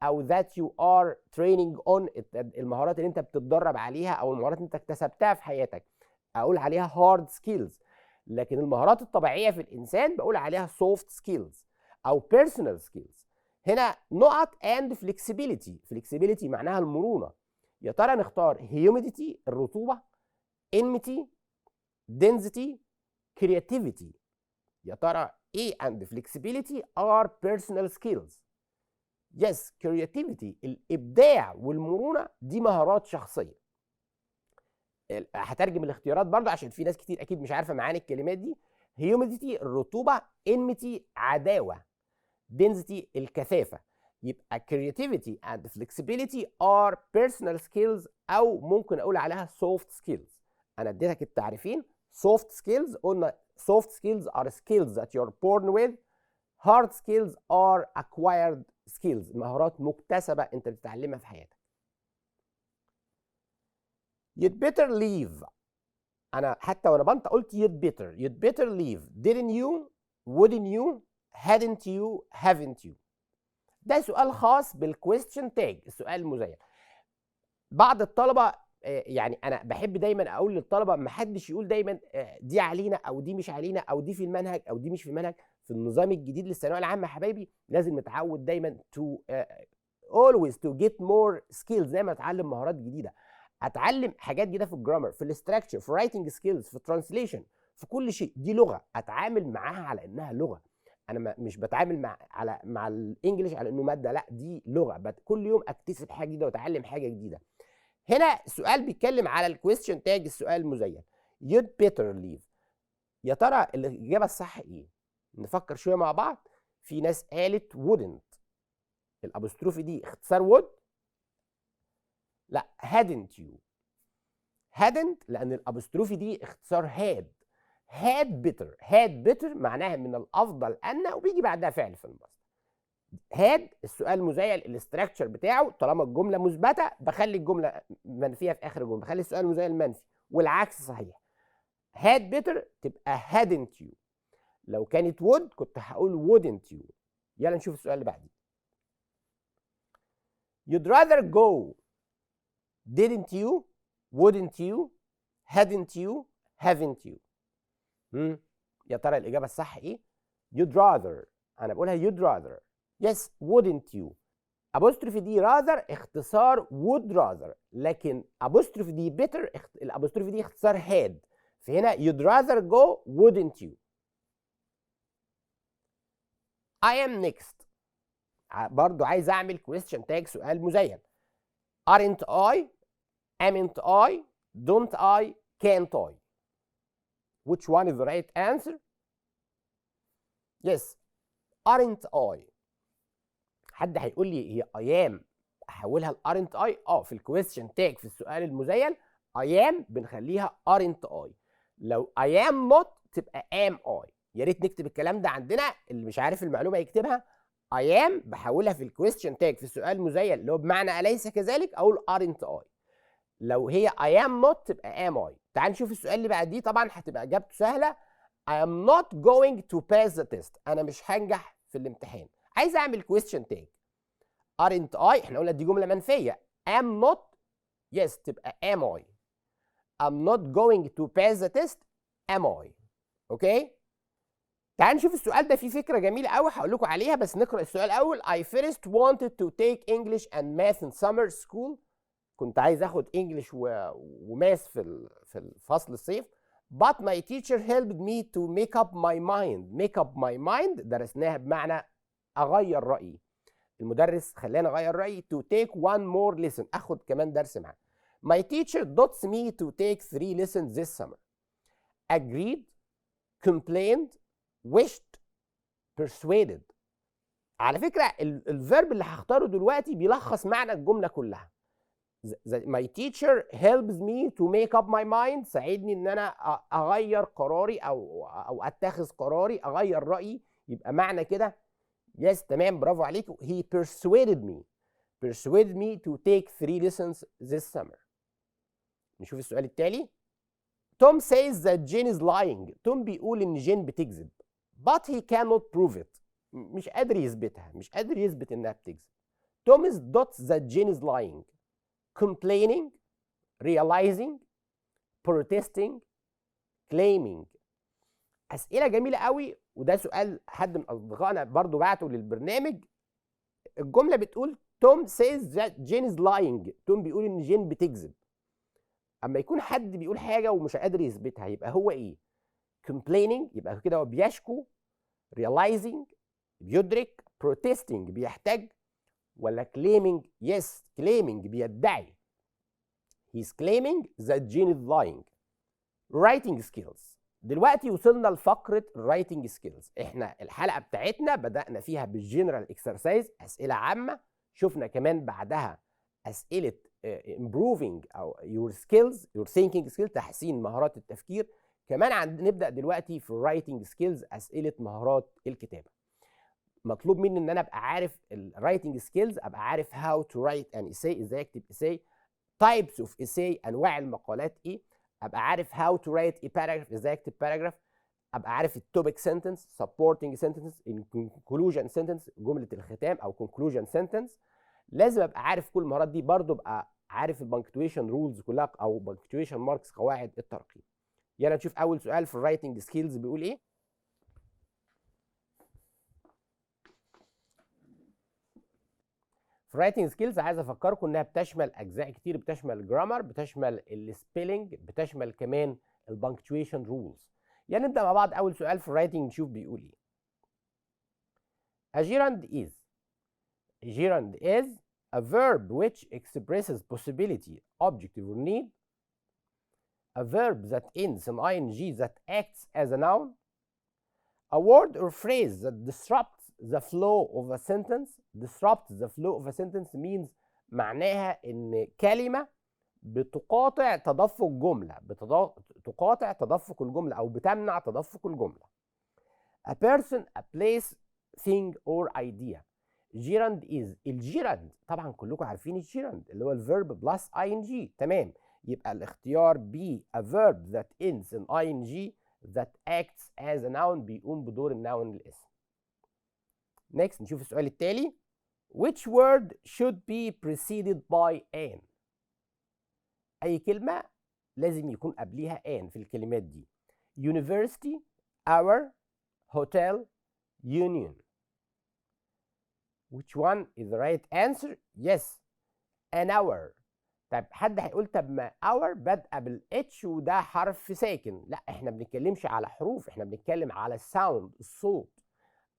او that you are training on. المهارات اللي انت بتتدرب عليها او المهارات اللي انت اكتسبتها في حياتك اقول عليها hard skills. لكن المهارات الطبيعيه في الانسان بقول عليها soft skills او personal skills. هنا نقط and flexibility. flexibility معناها المرونه. يا ترى نختار humidity الرطوبه، enmity، density، creativity. يا ترى ايه and flexibility are personal skills؟ يس كرياتيفيتي الابداع والمرونه دي مهارات شخصيه. هترجم الاختيارات برضه عشان في ناس كتير اكيد مش عارفه معاني الكلمات دي. هيوميديتي الرطوبه، انميتي عداوه، density الكثافه. يبقى creativity and flexibility are personal skills او ممكن اقول عليها soft skills. انا اديتك التعريفين. soft skills قلنا soft skills are skills that you're born with. hard skills are acquired skills مهارات مكتسبه انت بتتعلمها في حياتك. you'd better leave. انا حتى وانا بنطق قلت you'd better leave. didn't you, wouldn't you, hadn't you, haven't you. ده سؤال خاص بالكويستشن تاج، السؤال المزيل. بعض الطلبه يعني انا بحب دايما اقول للطلبه ما حدش يقول دايما دي علينا او دي مش علينا او دي في المنهج او دي مش في المنهج. في النظام الجديد للثانويه العامه يا حبايبي لازم نتعود دايما to always to get more skills. زي ما اتعلم مهارات جديده، اتعلم حاجات جديده في الجرامر، في الاستراكشر، في الرايتنج سكيلز، في الترانسليشن، في كل شيء. دي لغه اتعامل معاها على انها لغه. انا مش بتعامل مع الانجليش على انه ماده، لا دي لغه. كل يوم اكتسب حاجه جديده واتعلم حاجه جديده. هنا سؤال بيتكلم على الكويستشن تاج، السؤال المزين. you'd better leave. يا ترى الاجابه الصح ايه؟ نفكر شويه مع بعض. في ناس قالت wouldn't. الابوستروفي دي اختصار would. لا hadn't you. hadn't لان الابوستروفي دي اختصار had better معناها من الافضل ان، وبيجي بعدها فعل في المصدر. had السؤال مزيل الاستراكشر بتاعه طالما الجمله مثبته بخلي الجمله منفيه في اخر الجمله، بخلي السؤال المزيل منفي، والعكس صحيح. had better تبقى hadn't you. لو كانت would كنت هقول wouldn't you. يلا نشوف السؤال اللي بعديه. you'd rather go. didn't you, wouldn't you, hadn't you, haven't you. يا ترى الإجابة الصح إيه؟ you'd rather. أنا بقولها you'd rather. yes wouldn't you. apostrophe دي rather اختصار would rather، لكن apostrophe دي better الapostrophe دي اختصار had. فهنا you'd rather go wouldn't you. I am next. برضو عايز أعمل question tag سؤال مزين. aren't I, amn't I, don't I, can't I. Which one is the right answer? Yes, aren't I. حد هيقول لي هي I am احولها ل aren't I؟ في الكويستشن تاج في السؤال المزين I am بنخليها aren't I. لو I am not تبقى am I. يا ريت نكتب الكلام ده عندنا، اللي مش عارف المعلومه يكتبها. I am بحولها في الكويستشن تاج في السؤال المزين اللي هو بمعنى أليس كذلك اقول aren't I. لو هي I am not تبقى am I. تعال نشوف السؤال اللي بعديه، طبعا هتبقى اجابته سهله. I am not going to pass the test. انا مش هنجح في الامتحان. عايز اعمل question tag. aren't I احنا قلنا دي جمله منفيه. am not yes تبقى am I. I'm not going to pass the test am I. اوكي؟ تعال نشوف السؤال ده، فيه فكره جميله قوي هقول لكم عليها، بس نقرا السؤال الاول. I first wanted to take English and math in summer school. كنت عايز اخد انجلش وماث في الفصل الصيف. But my teacher helped me to make up my mind. make up my mind درسناها بمعنى اغير رايي. المدرس خلاني اغير رايي. to take one more lesson اخد كمان درس معاه. My teacher dots me to take 3 lessons this summer. agreed, complained, wished, persuaded. على فكره الفيرب اللي هختاره دلوقتي بيلخص معنى الجمله كلها. My teacher helps me to make up my mind. ساعدني ان انا اغير قراري او اتخذ قراري، اغير رايي. يبقى معنى كده يس تمام برافو عليكم. he persuaded me to take 3 lessons this summer. نشوف السؤال التالي. Tom says that Jane is lying. توم بيقول ان جين بتكذب. but he cannot prove it. مش قادر يثبتها، مش قادر يثبت انها بتكذب. Thomas doubts that Jane is lying. complaining, realizing, protesting, claiming. أسئلة جميلة قوي، وده سؤال حد من أصدقائنا برضو بعته للبرنامج. الجملة بتقول توم says that Jane is lying. توم بيقول إن جين بتكذب. أما يكون حد بيقول حاجة ومش قادر يثبتها يبقى هو إيه؟ complaining يبقى كده هو بيشكو. realizing بيدرك. protesting بيحتاج. ولا claiming؟ yes claiming بيدعي. he's claiming that Jane is lying. writing skills. دلوقتي وصلنا لفقرة writing skills. احنا الحلقة بتاعتنا بدأنا فيها بالجنرال اكسرسايز، أسئلة عامة، شفنا كمان بعدها أسئلة improving أو your skills your thinking skills، تحسين مهارات التفكير. كمان نبدأ دلوقتي في writing skills، أسئلة مهارات الكتابة. مطلوب مني ان انا ابقى عارف الرايتنج سكيلز، ابقى عارف how to write an essay، ازاي اكتب essay، types of essay، انواع المقالات ايه، ابقى عارف how to write a paragraph، ازاي اكتب paragraph، ابقى عارف التوبيك sentence، supporting sentence، conclusion sentence، جملة الختام او conclusion sentence. لازم ابقى عارف كل المهارات دي. برضو ابقى عارف البنكتويشن رولز كلها او بنكتويشن ماركس، قواعد الترقيم. يلا نشوف اول سؤال في الرايتنج سكيلز بيقول ايه. رايتنج سكيلز عايز افكركم انها بتشمل اجزاء كتير، بتشمل الجرامر، بتشمل السبيلنج، بتشمل كمان البنكتويشن رولز. يعني نبدا مع بعض اول سؤال في الرايتنج نشوف بيقول ايه. A gerund is. A gerund is a verb which expresses possibility, objective or need. A verb that ends in ing that acts as a noun. A word or phrase that disrupts the flow of a sentence. disrupt the flow of a sentence means معناها ان كلمة بتقاطع تدفق جملة، بتقاطع تدفق الجملة او بتمنع تدفق الجملة. A person, a place, thing or idea. gerund is. الجيرند طبعا كلكم عارفين الجيرند اللي هو الفيرب بلس ing. تمام، يبقى الاختيار B a verb that ends in ing that acts as a noun، بيقوم بدور الناون الاسم. next نشوف السؤال التالي. which word should be preceded by an. أي كلمة لازم يكون قبليها an في الكلمات دي. university, hour, hotel, union. which one is the right answer? yes an hour. طب حد هيقول طب ما اور بادئه بالاتش وده حرف ساكن. لا، احنا ما بنتكلمش على حروف، احنا بنتكلم على الساوند، الصوت.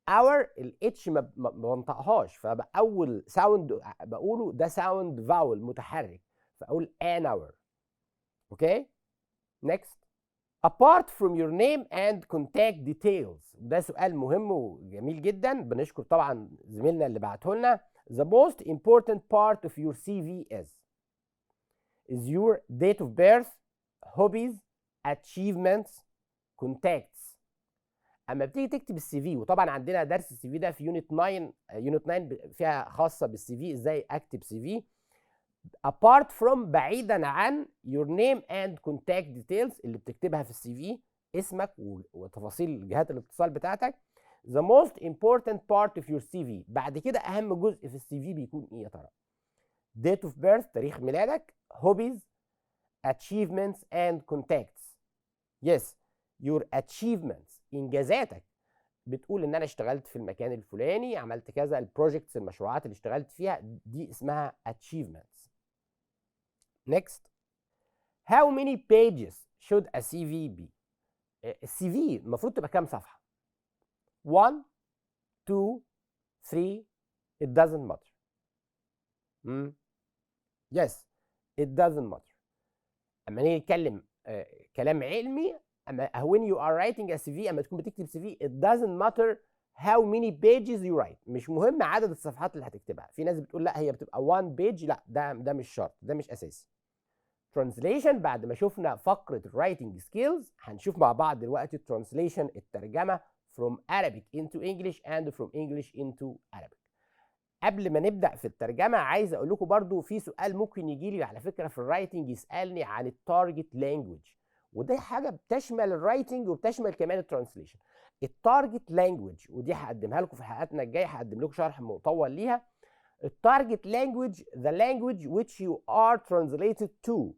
اور الاتش ما بنطقهاش، فبقى اول ساوند بقوله ده ساوند فاول متحرك، فاقول ان اور. اوكي next. apart from your name and contact details. ده سؤال مهم وجميل جدا، بنشكر طبعا زميلنا اللي بعته لنا. the most important part of your CV is your date of birth, hobbies, achievements, contacts. اما بتيجي تكتب السي في، وطبعا عندنا درس السي في ده في يونت 9، يونت 9 فيها خاصه بالسي في، ازاي اكتب سي في. apart from بعيدا عن your name and contact details اللي بتكتبها في السي في، اسمك وتفاصيل جهات الاتصال بتاعتك. the most important part of your CV. بعد كده اهم جزء في السي في بيكون ايه يا ترى؟ date of birth تاريخ ميلادك، hobbies, achievements and contacts. yes your achievements انجازاتك، بتقول ان انا اشتغلت في المكان الفلاني، عملت كذا، البروجكتس المشروعات اللي اشتغلت فيها دي اسمها achievements. next. how many pages should a CV be. السي في المفروض تبقى كام صفحة؟ 1 2 3 it doesn't matter. yes it doesn't matter. اما نيجي نتكلم كلام علمي، اما when you are writing a CV، اما تكون بتكتب CV it doesn't matter how many pages you write. مش مهم عدد الصفحات اللي هتكتبها. في ناس بتقول لا هي بتبقى 1 page، لا ده مش شرط، ده مش اساسي. translation. بعد ما شفنا فقرة writing skills هنشوف مع بعض دلوقتي translation، الترجمة from Arabic into English and from English into Arabic. قبل ما نبدأ في الترجمة عايز اقول لكم برضو في سؤال ممكن يجي لي على فكرة في الرايتنج، يسألني عن التارجت لانجوج، وده حاجة بتشمل الرايتنج وبتشمل كمان الترانسليشن. التارجت لانجوج ودي هقدمها لكم في حلقاتنا الجاية، هقدم لكم شرح مطول ليها. التارجت لانجوج the language which you are translated to،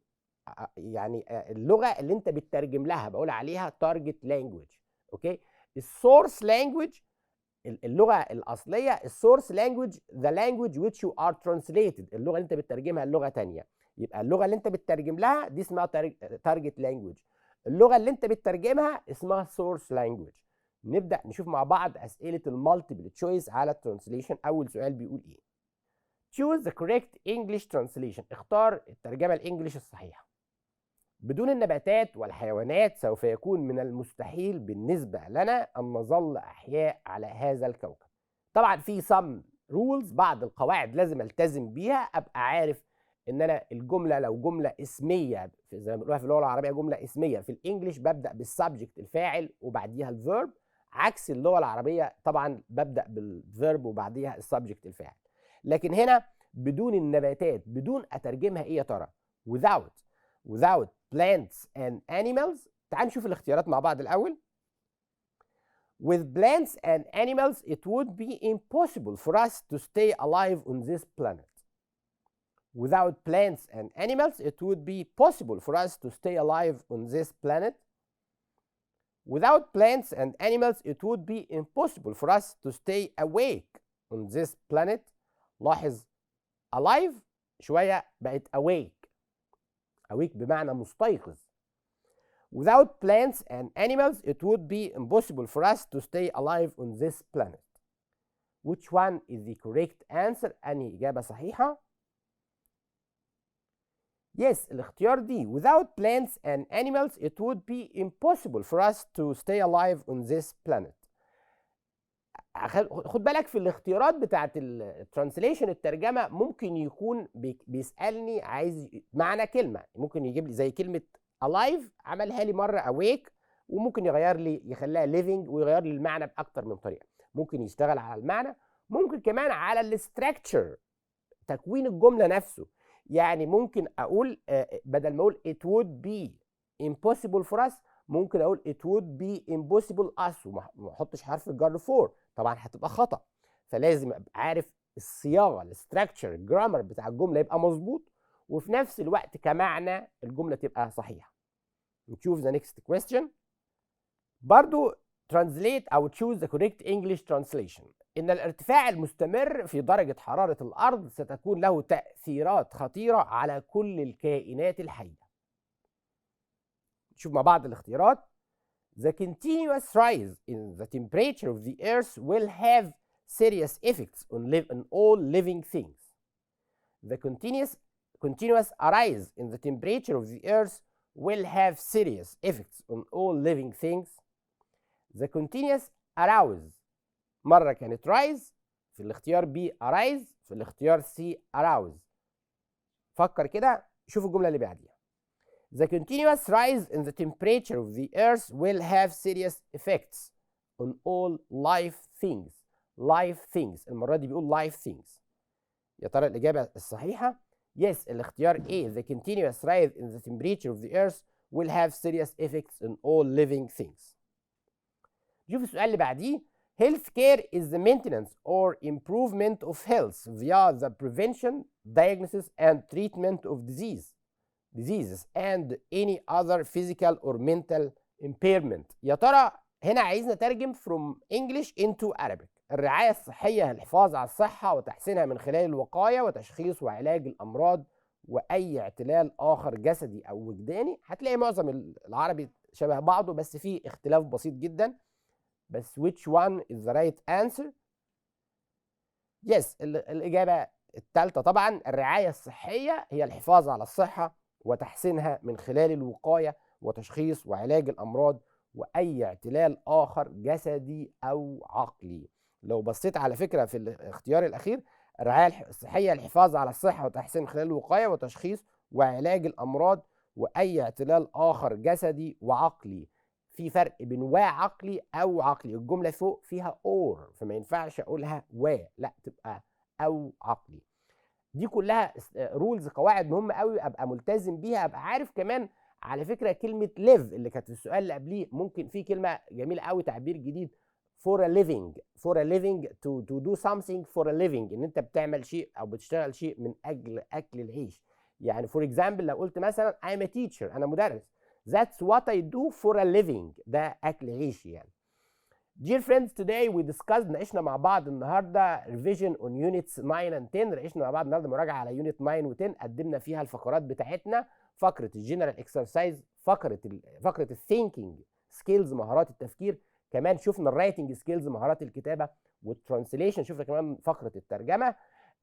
يعني اللغة اللي انت بتترجم لها بقول عليها تارجت لانجوج. اوكي. السورس لانجوج اللغه الاصليه، السورس لانجوج ذا لانجوج which you are translated، اللغه اللي انت بتترجمها للغه ثانيه. يبقى اللغه اللي انت بتترجم لها دي اسمها تارجت لانجوج، اللغه اللي انت بتترجمها اسمها سورس لانجوج. نبدا نشوف مع بعض اسئله المالتيبل تشويس على الترانسليشن. اول سؤال بيقول ايه؟ choose the correct English translation. اختار الترجمة الإنجليش الصحيحة. بدون النباتات والحيوانات سوف يكون من المستحيل بالنسبة لنا أن نظل أحياء على هذا الكوكب. طبعا في some rules، بعض القواعد لازم التزم بيها، ابقى عارف ان انا الجمله لو جمله اسميه زي ما بنقولها في اللغه العربيه جمله اسميه، في الانجليش ببدا بالسبجكت الفاعل وبعديها الفيرب، عكس اللغه العربيه طبعا ببدا بالفيرب وبعديها السبجكت الفاعل. لكن هنا بدون النباتات، بدون اترجمها ايه يا ترى؟ without plants and animals. تعال نشوف الاختيارات مع بعض الاول. With plants and animals, it would be impossible for us to stay alive on this planet. Without plants and animals, it would be possible for us to stay alive on this planet. Without plants and animals, it would be impossible for us to stay awake on this planet. لاحظ alive شوية بقت awake. awake بمعنى مستيقظ. Without plants and animals, it would be impossible for us to stay alive on this planet. Which one is the correct answer? أنهي إجابة صحيحة؟ Yes، الاختيار دي. Without plants and animals, it would be impossible for us to stay alive on this planet. خد بالك في الاختيارات بتاعت الترانسليشن الترجمة ممكن يكون بيسألني عايز معنى كلمة، ممكن يجيب لي زي كلمة alive عملها لي مرة awake، وممكن يغير لي يخليها living ويغير لي المعنى بأكتر من طريقة. ممكن يشتغل على المعنى، ممكن كمان على الاستراكشر، تكوين الجملة نفسه. يعني ممكن أقول بدل ما أقول it would be impossible for us، ممكن أقول it would be impossible us وما أحطش حرف الجر for، طبعا هتبقى خطأ. فلازم أبقى عارف الصياغة، الاستراكشر، الجرامر بتاع الجملة يبقى مظبوط، وفي نفس الوقت كمعنى الجملة تبقى صحيحة. نشوف the next question. برضو translate أو choose the correct English translation. إن الارتفاع المستمر في درجة حرارة الأرض ستكون له تأثيرات خطيرة على كل الكائنات الحية. نشوف مع بعض الاختيارات. The continuous rise in the temperature of the earth will have serious effects on all living things. The continuous rise in the temperature of the earth will have serious effects on all living things. The continuous arouse مرة كانت rise في الاختيار B arise، في الاختيار C arouse. فكر كده، شوف الجملة اللي بعديها. The continuous rise in the temperature of the earth will have serious effects on all live things. live things، المرة دي بيقول live things. يا ترى الإجابة الصحيحة؟ Yes، الاختيار A. The continuous rise in the temperature of the earth will have serious effects on all living things. شوف السؤال اللي بعديه. Healthcare is the maintenance or improvement of health via the prevention, diagnosis and treatment of diseases and any other physical or mental impairment. يا ترى هنا عايزنا نترجم from English into Arabic. الرعاية الصحية الحفاظ على الصحة وتحسينها من خلال الوقاية وتشخيص وعلاج الأمراض وأي اعتلال آخر جسدي أو وجداني. هتلاقي معظم العربي شبه بعضه بس فيه اختلاف بسيط جدا. بس which one is the right answer؟ Yes، الإجابة الثالثة طبعا. الرعاية الصحية هي الحفاظ على الصحة وتحسينها من خلال الوقاية وتشخيص وعلاج الأمراض وأي اعتلال آخر جسدي أو عقلي. لو بصيت على فكرة في الاختيار الأخير، الرعاية الصحية الحفاظ على الصحة وتحسين من خلال الوقاية وتشخيص وعلاج الأمراض وأي اعتلال آخر جسدي وعقلي. في فرق بين وعقلي أو عقلي. الجملة فوق فيها اور، فما ينفعش أقولها لا، تبقى أو عقلي. دي كلها رولز، قواعد مهمة قوي أبقى ملتزم بيها. أبقى عارف كمان على فكرة كلمة live اللي كانت في السؤال اللي قبليه، ممكن في كلمة جميلة قوي، تعبير جديد for a living to do something for a living، إن أنت بتعمل شيء أو بتشتغل شيء من أجل أكل العيش. يعني for example لو قلت مثلا I'm a teacher، أنا مدرس، that's what I do for a living، ده أكل عيشي يعني. Dear friends, today we discussed، ناقشنا مع بعض النهارده revision on units 9 and 10. ناقشنا مع بعض النهارده مراجعة على unit 9 و10، قدمنا فيها الفقرات بتاعتنا، فقرة الجنرال اكسرسايز، فقرة الثينكينج سكيلز مهارات التفكير، كمان شفنا الرايتنج سكيلز مهارات الكتابة، والترانسليشن شفنا كمان فقرة الترجمة.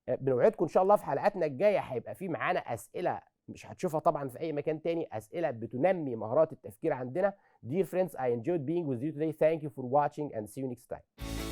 بنوعدكم ان شاء الله في حلقاتنا الجايه هيبقى في معانا اسئله مش هتشوفها طبعا في اي مكان تاني، اسئله بتنمي مهارات التفكير عندنا. Dear friends, I enjoyed being with you today. Thank you for watching and see you next time.